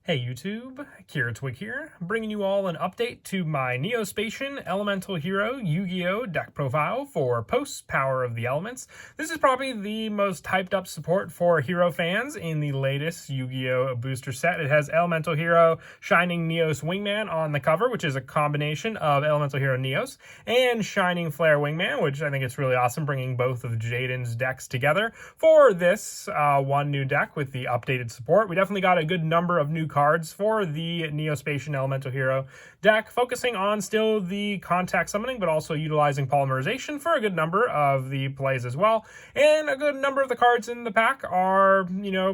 Hey YouTube, Twig here, bringing you all an update to my Spacian Elemental Hero Yu-Gi-Oh! Deck profile for post-Power of the Elements. This is probably the most hyped up support for Hero fans in the latest Yu-Gi-Oh! Booster set. It has Elemental Hero Shining Neos Wingman on the cover, which is a combination of Elemental Hero Neos and Shining Flare Wingman, which I think it's really awesome, bringing both of Jaden's decks together for this one new deck with the updated support. We definitely got a good number of new cards for the Spacian Elemental Hero deck, focusing on still the contact summoning, but also utilizing polymerization for a good number of the plays as well. And a good number of the cards in the pack are,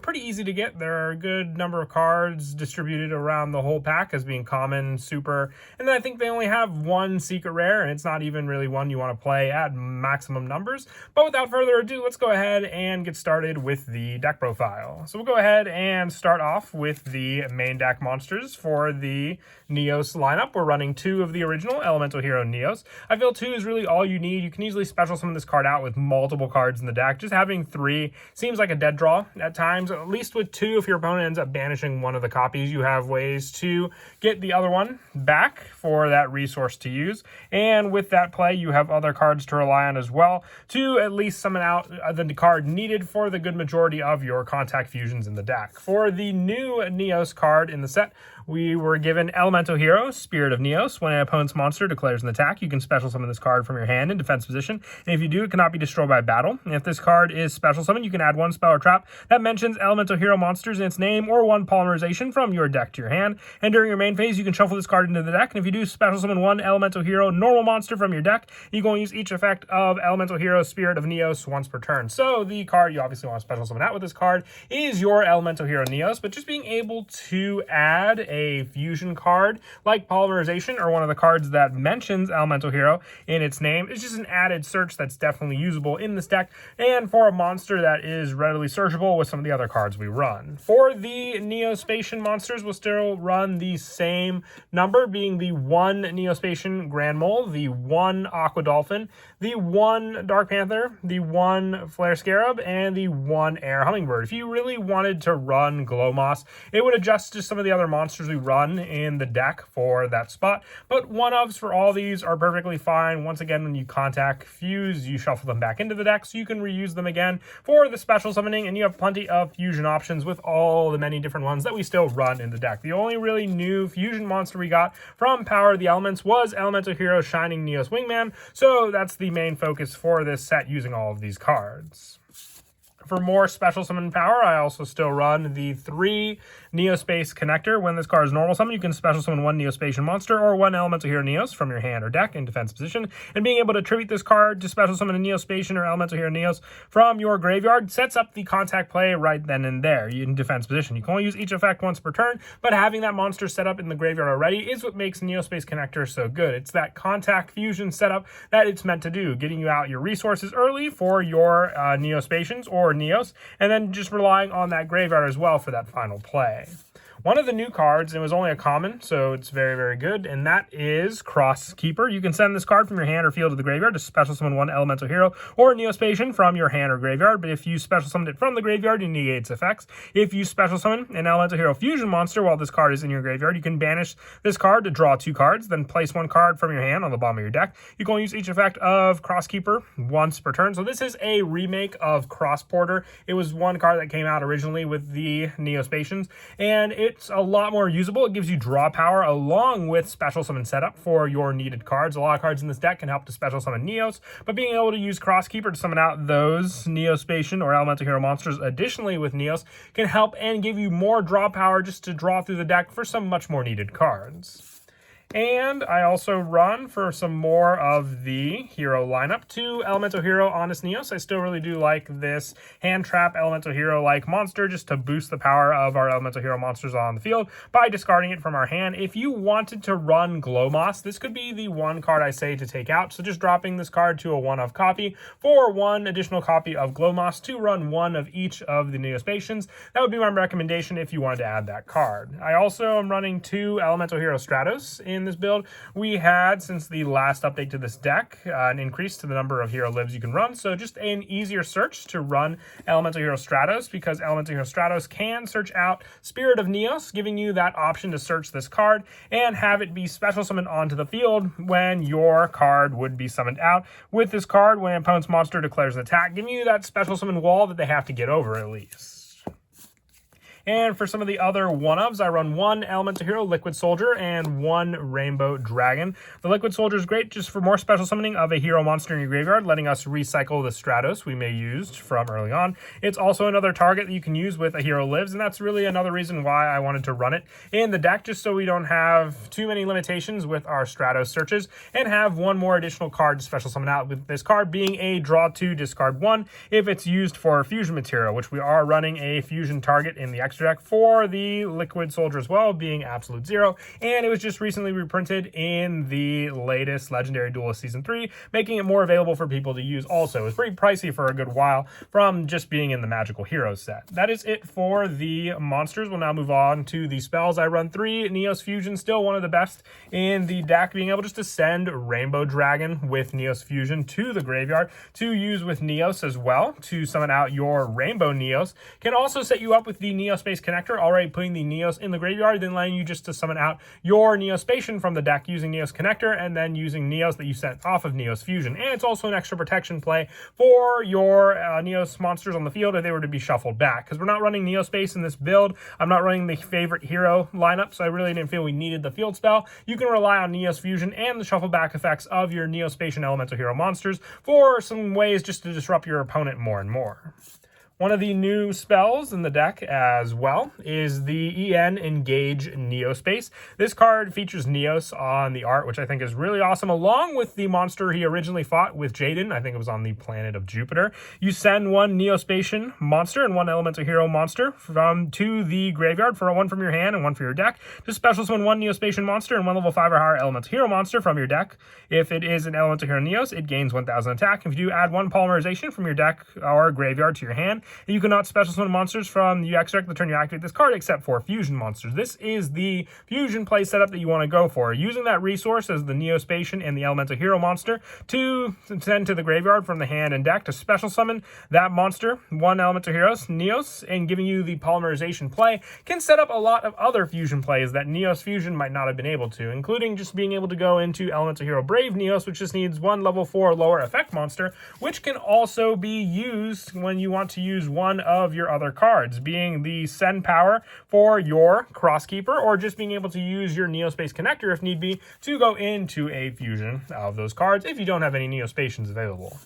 pretty easy to get. There are a good number of cards distributed around the whole pack as being common, super, and then I think they only have one secret rare, and it's not even really one you want to play at maximum numbers. But without further ado, let's go ahead and get started with the deck profile. So we'll go ahead and start off with the main deck monsters for the Neos lineup. We're running two of the original Elemental Hero Neos. I feel two is really all you need. You can easily special summon this card out with multiple cards in the deck. Just having three seems like a dead draw at times, at least with two. If your opponent ends up banishing one of the copies, you have ways to get the other one back for that resource to use. And with that play, you have other cards to rely on as well to at least summon out the card needed for the good majority of your contact fusions in the deck. For the new Neos card in the set, we were given Elemental Hero, Spirit of Neos. When an opponent's monster declares an attack, you can special summon this card from your hand in defense position. And if you do, it cannot be destroyed by battle. And if this card is special summoned, you can add one spell or trap that mentions Elemental Hero monsters in its name or one polymerization from your deck to your hand. And during your main phase, you can shuffle this card into the deck. And if you do special summon one Elemental Hero normal monster from your deck, you can use each effect of Elemental Hero, Spirit of Neos once per turn. So the card you obviously want to special summon out with this card is your Elemental Hero Neos, but just being able to add a fusion card like polymerization or one of the cards that mentions Elemental Hero in its name is just an added search that's definitely usable in this deck, and for a monster that is readily searchable with some of the other cards we run. For the Spacian monsters, we'll still run the same number, being the one Spacian Grand Mole, the one Aqua Dolphin, the one Dark Panther, the one Flare Scarab, and the one Air Hummingbird. If you really wanted to run Glowmoss, it would adjust to some of the other monsters we run in the deck for that spot, but one-ofs for all these are perfectly fine. Once again, when you contact fuse, you shuffle them back into the deck so you can reuse them again for the special summoning, and you have plenty of fusion options with all the many different ones that we still run in the deck. The only really new fusion monster we got from Power of the Elements was Elemental Hero Shining Neos Wingman, so that's the main focus for this set using all of these cards. For more special summon power, I also still run the 3 Neospace connector. When this card is normal summon, you can special summon one Neospatian monster or one Elemental Hero Neos from your hand or deck in defense position. And being able to tribute this card to special summon a Neospatian or Elemental Hero Neos from your graveyard sets up the contact play right then and there in defense position. You can only use each effect once per turn, but having that monster set up in the graveyard already is what makes Neospace connector so good. It's that contact fusion setup that it's meant to do, getting you out your resources early for your Neospatians or Neos, and then just relying on that graveyard as well for that final play. One of the new cards, it was only a common, so it's very, very good, and that is Cross Keeper. You can send this card from your hand or field to the graveyard to special summon one Elemental Hero or Neospatian from your hand or graveyard, but if you special summoned it from the graveyard, you negate its effects. If you special summon an Elemental Hero Fusion monster while this card is in your graveyard, you can banish this card to draw 2 cards, then place 1 card from your hand on the bottom of your deck. You can only use each effect of Cross Keeper once per turn. So this is a remake of Cross Porter. It was one card that came out originally with the Neospatians, and it's a lot more usable. It gives you draw power along with special summon setup for your needed cards. A lot of cards in this deck can help to special summon Neos, but being able to use Cross Keeper to summon out those Neospatian or Elemental Hero monsters additionally with Neos can help and give you more draw power just to draw through the deck for some much more needed cards. And I also run for some more of the hero lineup 2 Elemental Hero Honest Neos. I still really do like this hand trap Elemental Hero like monster just to boost the power of our Elemental Hero monsters on the field by discarding it from our hand. If you wanted to run Glowmoss, this could be the one card I say to take out. So just dropping this card to a one-of copy for 1 additional copy of Glowmoss to run 1 of each of the Neospatians. That would be my recommendation if you wanted to add that card. I also am running 2 Elemental Hero Stratos in in this build. We had, since the last update to this deck, an increase to the number of hero lives you can run, so just an easier search to run Elemental Hero Stratos, because Elemental Hero Stratos can search out Spirit of Neos, giving you that option to search this card and have it be special summoned onto the field when your card would be summoned out. With this card, when an opponent's monster declares an attack, giving you that special summon wall that they have to get over at least. And for some of the other one-ofs, I run one Elemental Hero Liquid Soldier and one Rainbow Dragon. The Liquid Soldier is great just for more special summoning of a hero monster in your graveyard, letting us recycle the Stratos we may use from early on. It's also another target that you can use with a hero lives, and that's really another reason why I wanted to run it in the deck, just so we don't have too many limitations with our Stratos searches, and have one more additional card to special summon out, with this card being a draw 2, discard 1 if it's used for fusion material, which we are running a fusion target in the extra deck for the Liquid Soldier as well, being Absolute Zero, and it was just recently reprinted in the latest Legendary Duelist Season 3, making it more available for people to use also. It was pretty pricey for a good while from just being in the Magical Heroes set. That is it for the monsters. We'll now move on to the spells. I run 3 Neos Fusion, still one of the best in the deck, being able just to send Rainbow Dragon with Neos Fusion to the graveyard to use with Neos as well to summon out your Rainbow Neos. Can also set you up with the Neos Space Connector, already putting the Neos in the graveyard, then letting you just to summon out your Neos Spacian from the deck using Neos Connector, and then using Neos that you sent off of Neos Fusion. And it's also an extra protection play for your Neos monsters on the field if they were to be shuffled back, because we're not running Neos Space in this build. I'm not running the favorite hero lineup, so I really didn't feel we needed the field spell. You can rely on Neos Fusion and the shuffle back effects of your Neos Spacian Elemental Hero monsters for some ways just to disrupt your opponent more and more. One of the new spells in the deck as well is the EN Engage Neospace. This card features Neos on the art, which I think is really awesome, along with the monster he originally fought with Jaden. I think it was on the planet of Jupiter. You send one Neospatian monster and one Elemental Hero monster to the graveyard for one from your hand and one for your deck. Just special summon one Neospatian monster and one level 5 or higher Elemental Hero monster from your deck. If it is an Elemental Hero Neos, it gains 1000 attack. If you do, add one Polymerization from your deck or graveyard to your hand. You cannot special summon monsters from the extra deck the turn you activate this card, except for fusion monsters. This is the fusion play setup that you want to go for, using that resource as the Neospatian and the Elemental Hero monster to send to the graveyard from the hand and deck to special summon that monster, one Elemental Heroes, Neos, and giving you the Polymerization play can set up a lot of other fusion plays that Neos Fusion might not have been able to, including just being able to go into Elemental Hero Brave Neos, which just needs one level 4 lower effect monster, which can also be used when you want to use one of your other cards, being the send power for your Crosskeeper, or just being able to use your Neospace Connector if need be to go into a fusion of those cards if you don't have any Neospatians available.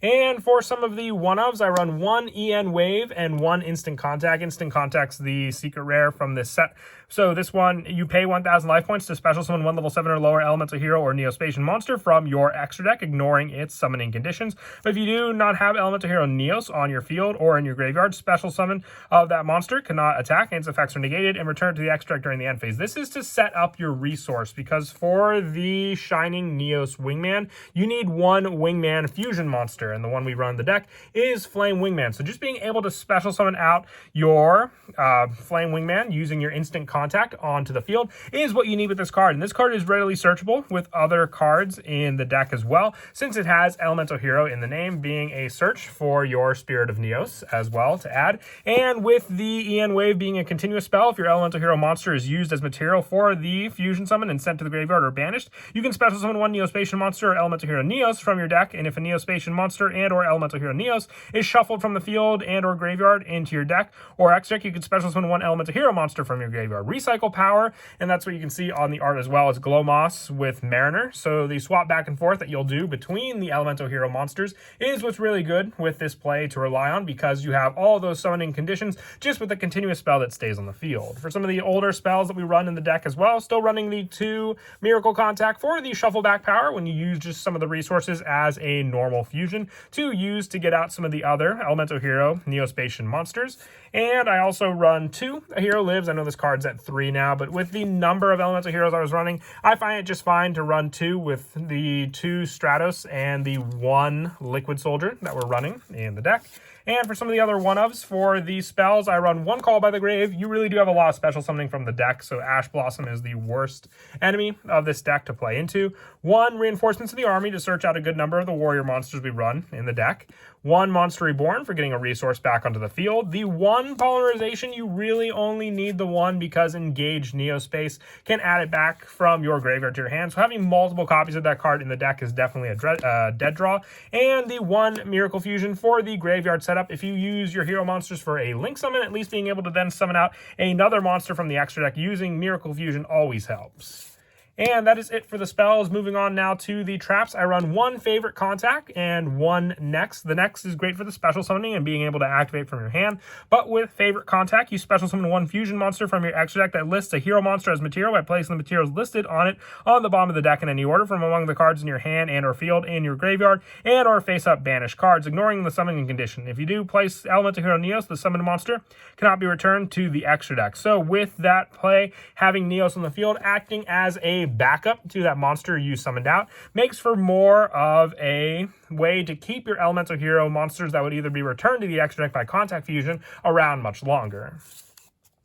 And for some of the one-ofs, I run one EN Wave and one Instant Contact. Instant Contact's the secret rare from this set. So this one, you pay 1000 life points to special summon one level 7 or lower Elemental Hero or Neospatian monster from your extra deck, ignoring its summoning conditions. But if you do not have Elemental Hero Neos on your field or in your graveyard, special summon of that monster cannot attack, and its effects are negated, and return to the extra deck during the end phase. This is to set up your resource, because for the Shining Neos Wingman, you need one Wingman fusion monster, and the one we run in the deck is Flame Wingman. So just being able to special summon out your Flame Wingman using your Instant Contact onto the field is what you need with this card. And this card is readily searchable with other cards in the deck as well, since it has Elemental Hero in the name, being a search for your Spirit of Neos as well to add. And with the EN Wave being a continuous spell, if your Elemental Hero monster is used as material for the fusion summon and sent to the graveyard or banished, you can special summon one Neospatian monster or Elemental Hero Neos from your deck. And if a Neospatian monster and or Elemental Hero Neos is shuffled from the field and or graveyard into your deck or extra deck, you can special summon one Elemental Hero monster from your graveyard. Recycle power, and that's what you can see on the art as well, is Glow Moss with Mariner. So the swap back and forth that you'll do between the Elemental Hero monsters is what's really good with this play to rely on, because you have all those summoning conditions just with a continuous spell that stays on the field. For some of the older spells that we run in the deck as well, still running the 2 Miracle Contact for the shuffle back power when you use just some of the resources as a normal fusion to use to get out some of the other Elemental Hero Neospatian monsters. And I also run 2 Hero Lives. I know this card's at 3 now, but with the number of Elemental Heroes I was running, I find it just fine to run 2 with the 2 Stratos and the 1 Liquid Soldier that we're running in the deck. And for some of the other one-ofs for these spells, I run one Call by the Grave. You really do have a lot of special summoning from the deck, so Ash Blossom is the worst enemy of this deck to play into. 1 Reinforcements of the Army to search out a good number of the warrior monsters we run in the deck. 1 Monster Reborn for getting a resource back onto the field. The 1 Polymerization, you really only need the 1 because Engaged Neospace can add it back from your graveyard to your hand. So having multiple copies of that card in the deck is definitely a dead draw. And the 1 Miracle Fusion for the graveyard setup. If you use your hero monsters for a Link summon, at least being able to then summon out another monster from the extra deck using Miracle Fusion always helps. And that is it for the spells. Moving on now to the traps. I run 1 Favorite Contact and 1 Next. The Next is great for the special summoning and being able to activate from your hand. But with Favorite Contact, you special summon 1 fusion monster from your extra deck that lists a hero monster as material by placing the materials listed on it on the bottom of the deck in any order from among the cards in your hand and or field in your graveyard, and or face-up banish cards, ignoring the summoning condition. If you do place Elemental Hero Neos, the summoned monster cannot be returned to the extra deck. So with that play, having Neos on the field acting as a backup to that monster you summoned out makes for more of a way to keep your elemental hero monsters that would either be returned to the extra deck by contact fusion around much longer.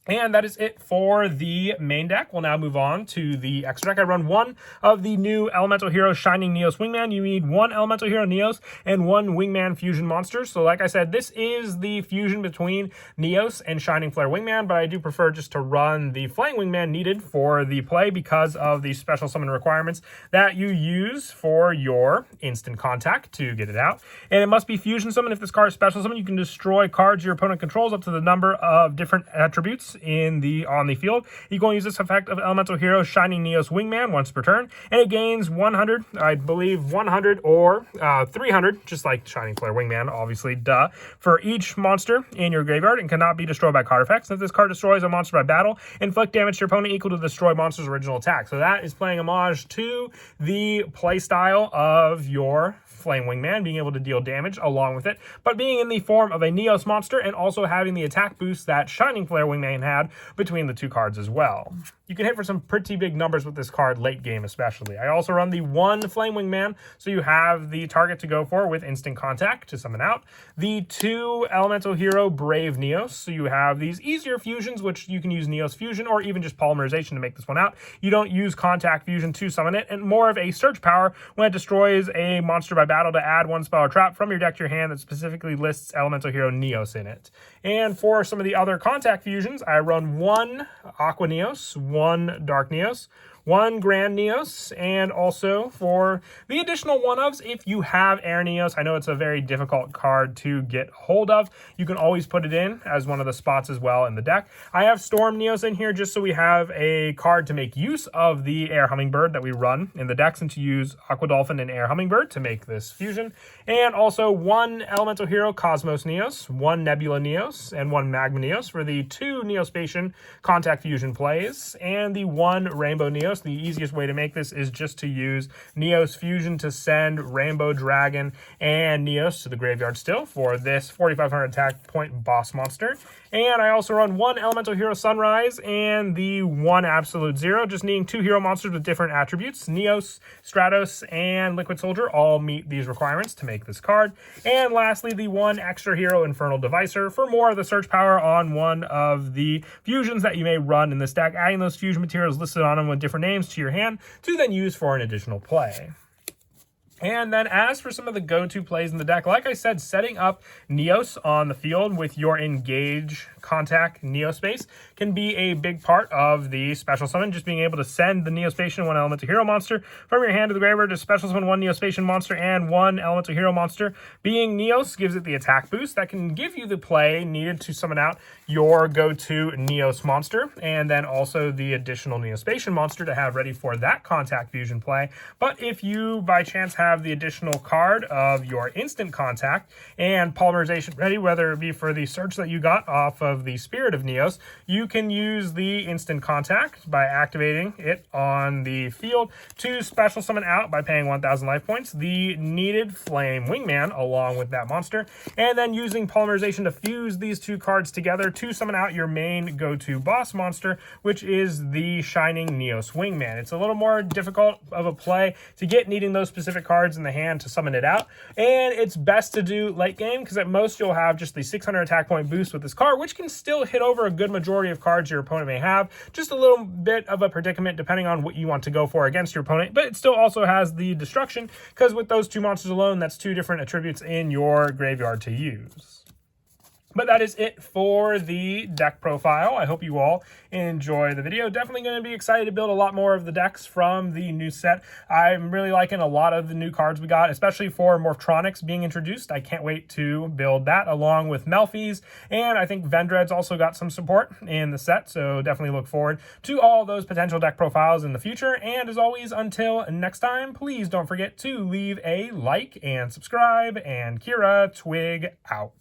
And that is it for the main deck. We'll now move on to the extra deck. I run 1 of the new Elemental Hero Shining Neos Wingman. You need 1 Elemental Hero Neos and 1 Wingman Fusion monster. So like I said, this is the fusion between Neos and Shining Flare Wingman, but I do prefer just to run the Flying Wingman needed for the play because of the special summon requirements that you use for your instant contact to get it out. And it must be fusion summon. If this card is special summon, you can destroy cards your opponent controls up to the number of different attributes on the field. You can use this effect of Elemental Hero Shining Neos Wingman once per turn, and it gains 100, I believe 100 or 300, just like Shining Flare Wingman, obviously, duh, for each monster in your graveyard and cannot be destroyed by card effects. If this card destroys a monster by battle, inflict damage to your opponent equal to the destroy monster's original attack. So that is playing homage to the playstyle of your Flame Wingman, being able to deal damage along with it, but being in the form of a Neos monster and also having the attack boost that Shining Flare Wingman had between the 2 cards as well. You can hit for some pretty big numbers with this card late game especially. I also run the 1 Flame Wingman, so you have the target to go for with instant contact to summon out. The 2 Elemental Hero Brave Neos, so you have these easier fusions, which you can use Neos Fusion or even just Polymerization to make this one out. You don't use Contact Fusion to summon it, and more of a search power when it destroys a monster by battle to add 1 spell or trap from your deck to your hand that specifically lists Elemental Hero Neos in it. And for some of the other Contact Fusions, I run 1 Aqua Neos, 1 Dark Neos, 1 Grand Neos, and also for the additional one-ofs, if you have Air Neos, I know it's a very difficult card to get hold of, you can always put it in as one of the spots as well in the deck. I have Storm Neos in here just so we have a card to make use of the Air Hummingbird that we run in the deck, since you use Aqua Dolphin and Air Hummingbird to make this fusion. And also 1 Elemental Hero Cosmos Neos, 1 Nebula Neos, and 1 Magma Neos for the 2 Spacian Contact Fusion plays, and the 1 Rainbow Neos. The easiest way to make this is just to use Neos Fusion to send Rainbow Dragon and Neos to the graveyard still for this 4,500 attack point boss monster. And I also run 1 Elemental Hero Sunrise and the 1 Absolute Zero, just needing 2 hero monsters with different attributes. Neos, Stratos, and Liquid Soldier all meet these requirements to make this card. And lastly, the 1 Extra Hero Infernal Devicer for more of the search power on one of the fusions that you may run in this deck, adding those fusion materials listed on them with different names to your hand to then use for an additional play. And then as for some of the go-to plays in the deck, like I said, setting up Neos on the field with your Engage Contact Neospace can be a big part of the special summon. Just being able to send the Neospatian 1 Elemental Hero monster from your hand to the graveyard to special summon 1 Neospatian monster and 1 Elemental Hero monster. Being Neos gives it the attack boost that can give you the play needed to summon out your go-to Neos monster, and then also the additional Neospatian monster to have ready for that Contact Fusion play. But if you by chance have the additional card of your instant contact and Polymerization ready, whether it be for the search that you got off of of the Spirit of Neos, you can use the instant contact by activating it on the field to special summon out by paying 1,000 life points the needed Flame Wingman along with that monster, and then using Polymerization to fuse these two cards together to summon out your main go-to boss monster, which is the Shining Neos Wingman. It's a little more difficult of a play to get needing those specific cards in the hand to summon it out, and it's best to do late game because at most you'll have just the 600 attack point boost with this card, which can still hit over a good majority of cards your opponent may have. Just a little bit of a predicament depending on what you want to go for against your opponent, but it still also has the destruction because with those two monsters alone, that's two different attributes in your graveyard to use. But that is it for the deck profile. I hope you all enjoy the video. Definitely going to be excited to build a lot more of the decks from the new set. I'm really liking a lot of the new cards we got, especially for Morphtronics being introduced. I can't wait to build that along with Melfi's, and I think Vendred's also got some support in the set, so definitely look forward to all those potential deck profiles in the future. And as always, until next time, please don't forget to leave a like and subscribe, and Kira Twig out.